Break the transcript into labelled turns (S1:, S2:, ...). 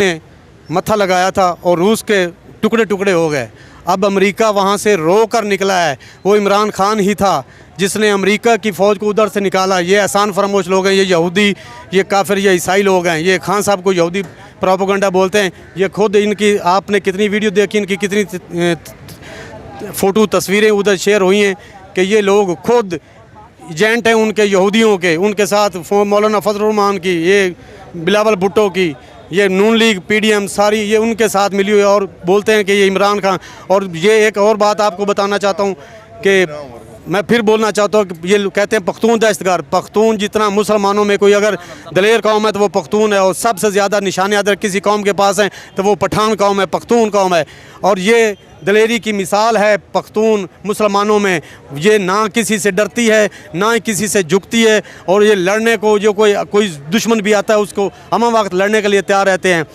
S1: ने मत्था लगाया था और रूस के टुकड़े टुकड़े हो गए। अब अमेरिका वहाँ से रो कर निकला है। वो इमरान खान ही था जिसने अमेरिका की फ़ौज को उधर से निकाला। ये एहसान फरामोश लोग हैं, ये यहूदी, ये काफिर, ये ईसाई लोग हैं। ये खान साहब को यहूदी प्रोपेगेंडा बोलते हैं। ये खुद इनकी, आपने कितनी वीडियो देखी, इनकी कितनी फ़ोटो तस्वीरें उधर शेयर हुई हैं कि ये लोग खुद एजेंट हैं उनके यहूदियों के। उनके साथ मौलाना फजल रहमान की, ये बिलावल भुट्टो की, ये नून लीग पीडीएम सारी ये उनके साथ मिली हुई है और बोलते हैं कि ये इमरान खान। और ये एक और बात आपको बताना चाहता हूँ कि मैं फिर बोलना चाहता हूँ कि ये कहते हैं पख्तून दहशतगार। पख्तून जितना मुसलमानों में कोई अगर दलेर कौम है तो वो पख्तून है, और सबसे ज़्यादा निशाने अगर किसी कौम के पास हैं तो वो पठान कौम है, पख्तून कौम है। और ये दलेरी की मिसाल है पख्तून मुसलमानों में। ये ना किसी से डरती है, ना किसी से झुकती है, और ये लड़ने को जो कोई दुश्मन भी आता है उसको हम वक्त लड़ने के लिए तैयार रहते हैं।